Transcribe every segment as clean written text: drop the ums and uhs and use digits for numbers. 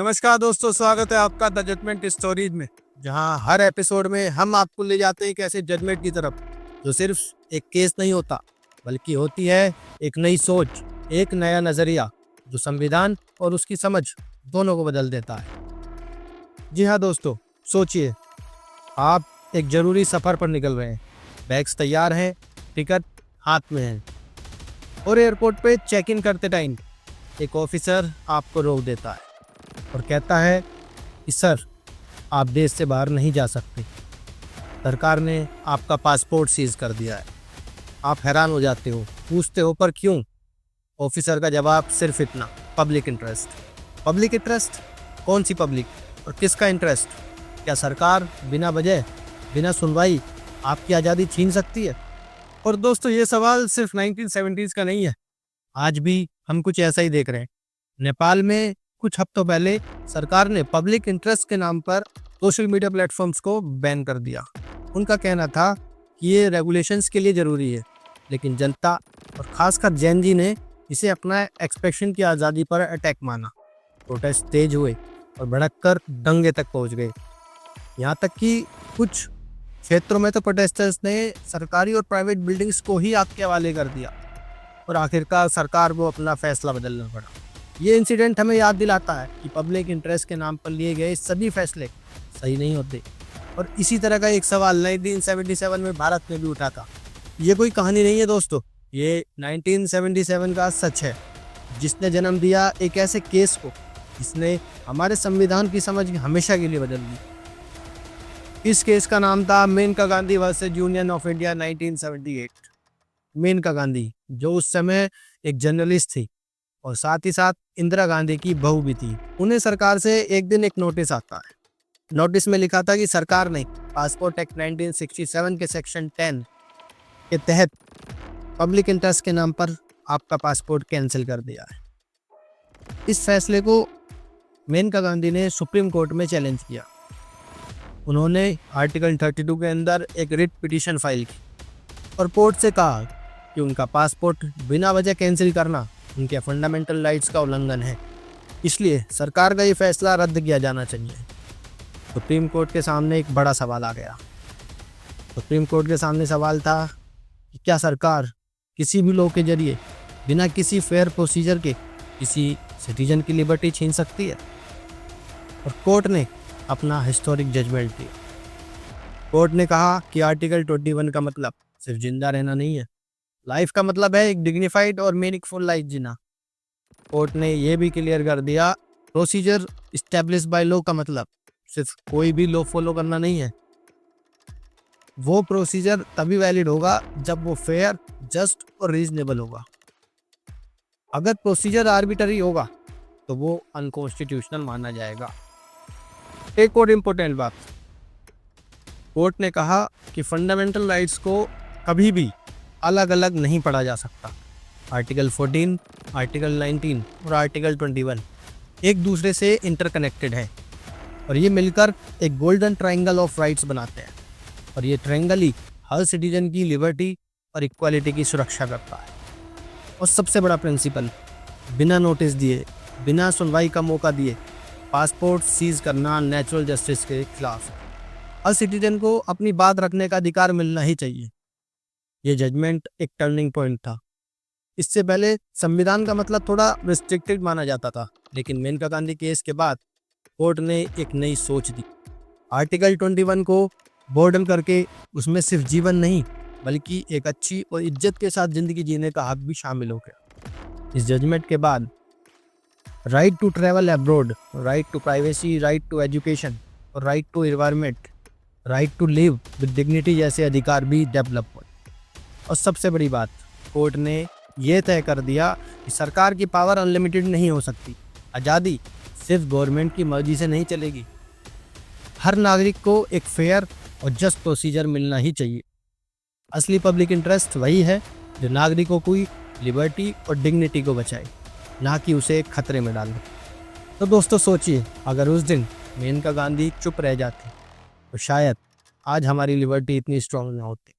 नमस्कार दोस्तों, स्वागत है आपका द जजमेंट स्टोरीज में, जहां हर एपिसोड में हम आपको ले जाते हैं एक ऐसे जजमेंट की तरफ जो सिर्फ एक केस नहीं होता, बल्कि होती है एक नई सोच, एक नया नजरिया जो संविधान और उसकी समझ दोनों को बदल देता है। जी हाँ दोस्तों, सोचिए आप एक जरूरी सफर पर निकल रहे हैं, बैग्स तैयार हैं, टिकट हाथ में है और एयरपोर्ट पे चेक इन करते टाइम एक ऑफिसर आपको रोक देता है और कहता है कि सर, आप देश से बाहर नहीं जा सकते। सरकार ने आपका पासपोर्ट सीज कर दिया है। आप हैरान हो जाते हो, पूछते हो पर क्यों? ऑफिसर का जवाब सिर्फ इतना, पब्लिक इंटरेस्ट। Public interest? कौन सी पब्लिक और किसका इंटरेस्ट? क्या सरकार बिना वजह, बिना सुनवाई आपकी आज़ादी छीन सकती है? और दोस्तों, ये सवाल सिर्फ 1970s का नहीं है। आज भी हम कुछ ऐसा ही देख रहे हैं। नेपाल में कुछ हफ्तों पहले सरकार ने पब्लिक इंटरेस्ट के नाम पर सोशल मीडिया प्लेटफॉर्म्स को बैन कर दिया। उनका कहना था कि ये रेगुलेशंस के लिए ज़रूरी है, लेकिन जनता और खासकर जैन जी ने इसे अपना एक्सप्रेशन की आज़ादी पर अटैक माना। प्रोटेस्ट तेज हुए और भड़ककर दंगे तक पहुंच गए। यहाँ तक कि कुछ क्षेत्रों में तो प्रोटेस्टर्स ने सरकारी और प्राइवेट बिल्डिंग्स को ही आग के हवाले कर दिया और आखिरकार सरकार को अपना फैसला बदलना पड़ा। ये इंसिडेंट हमें याद दिलाता है कि पब्लिक इंटरेस्ट के नाम पर लिए गए सभी फैसले सही नहीं होते। और इसी तरह का एक सवाल 1977 में भारत में भी उठा था। ये कोई कहानी नहीं है दोस्तों, ये 1977 का सच है, जिसने जन्म दिया एक ऐसे केस को जिसने हमारे संविधान की समझ हमेशा के लिए बदल दी। इस केस का नाम था Maneka Gandhi versus Union of India 1978। Maneka Gandhi, जो उस समय एक जर्नलिस्ट थी और साथ ही साथ इंदिरा गांधी की बहू भी थी, उन्हें सरकार से एक दिन एक नोटिस आता है। नोटिस में लिखा था कि सरकार ने पासपोर्ट एक्ट 1967 के सेक्शन 10 के तहत पब्लिक इंटरेस्ट के नाम पर आपका पासपोर्ट कैंसिल कर दिया है। इस फैसले को मेनका गांधी ने सुप्रीम कोर्ट में चैलेंज किया। उन्होंने आर्टिकल 32 के अंदर एक रिट पिटीशन फाइल की और कोर्ट से कहा कि उनका पासपोर्ट बिना वजह कैंसिल करना उनके फंडामेंटल राइट्स का उल्लंघन है, इसलिए सरकार का ये फैसला रद्द किया जाना चाहिए। सुप्रीम कोर्ट के सामने एक बड़ा सवाल आ गया। सुप्रीम कोर्ट के सामने सवाल था कि क्या सरकार किसी भी लॉ के जरिए बिना किसी फेयर प्रोसीजर के किसी सिटीजन की लिबर्टी छीन सकती है? और कोर्ट ने अपना हिस्टोरिक जजमेंट दिया। कोर्ट ने कहा कि आर्टिकल 21 का मतलब सिर्फ जिंदा रहना नहीं है, लाइफ का मतलब है एक डिग्निफाइड और मीनिंगफुल लाइफ जीना। कोर्ट ने यह भी क्लियर कर दिया, प्रोसीजर इस्टेब्लिश बाय लॉ का मतलब सिर्फ कोई भी लॉ फॉलो करना नहीं है। वो प्रोसीजर तभी वैलिड होगा जब वो फेयर, जस्ट और रीजनेबल होगा। अगर प्रोसीजर आर्बिटरी होगा तो वो अनकॉन्स्टिट्यूशनल माना जाएगा। एक और इम्पोर्टेंट बात, कोर्ट ने कहा कि फंडामेंटल राइट्स को कभी भी अलग अलग नहीं पढ़ा जा सकता। आर्टिकल 14, आर्टिकल 19 और आर्टिकल 21 एक दूसरे से इंटरकनेक्टेड है और ये मिलकर एक गोल्डन ट्रायंगल ऑफ राइट्स बनाते हैं। और ये ट्रायंगल ही हर सिटीजन की लिबर्टी और इक्वालिटी की सुरक्षा करता है। और सबसे बड़ा प्रिंसिपल, बिना नोटिस दिए, बिना सुनवाई का मौका दिए पासपोर्ट सीज करना नेचुरल जस्टिस के खिलाफ है। हर सिटीजन को अपनी बात रखने का अधिकार मिलना ही चाहिए। ये जजमेंट एक टर्निंग पॉइंट था। इससे पहले संविधान का मतलब थोड़ा रिस्ट्रिक्टेड माना जाता था, लेकिन मेनका गांधी केस के बाद कोर्ट ने एक नई सोच दी। आर्टिकल 21 को बॉर्डन करके उसमें सिर्फ जीवन नहीं, बल्कि एक अच्छी और इज्जत के साथ जिंदगी जीने का हक भी शामिल हो गया। इस जजमेंट के बाद right to travel abroad, right to privacy, right to education और right to environment, right to live with dignity जैसे अधिकार भी डेवलप हुए। और सबसे बड़ी बात, कोर्ट ने यह तय कर दिया कि सरकार की पावर अनलिमिटेड नहीं हो सकती। आज़ादी सिर्फ गवर्नमेंट की मर्जी से नहीं चलेगी। हर नागरिक को एक फेयर और जस्ट प्रोसीजर मिलना ही चाहिए। असली पब्लिक इंटरेस्ट वही है जो नागरिकों की लिबर्टी और डिग्निटी को बचाए, ना कि उसे खतरे में डाले। तो दोस्तों सोचिए, अगर उस दिन मेनका गांधी चुप रह जाती तो शायद आज हमारी लिबर्टी इतनी स्ट्रांग ना होती।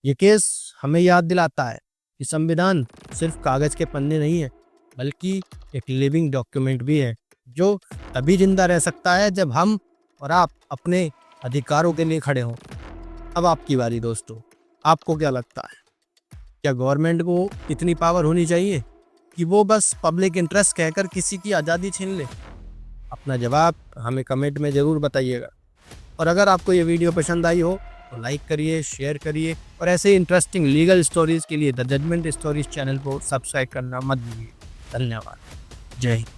ये केस हमें याद दिलाता है कि संविधान सिर्फ कागज के पन्ने नहीं है, बल्कि एक लिविंग डॉक्यूमेंट भी है जो तभी जिंदा रह सकता है जब हम और आप अपने अधिकारों के लिए खड़े हों। अब आपकी बारी दोस्तों, आपको क्या लगता है? क्या गवर्नमेंट को इतनी पावर होनी चाहिए कि वो बस पब्लिक इंटरेस्ट कहकर किसी की आज़ादी छीन ले? अपना जवाब हमें कमेंट में ज़रूर बताइएगा। और अगर आपको ये वीडियो पसंद आई हो तो लाइक करिए, शेयर करिए और ऐसे इंटरेस्टिंग लीगल स्टोरीज के लिए द जजमेंट स्टोरीज चैनल को सब्सक्राइब करना मत भूलिए। धन्यवाद। जय हिंद।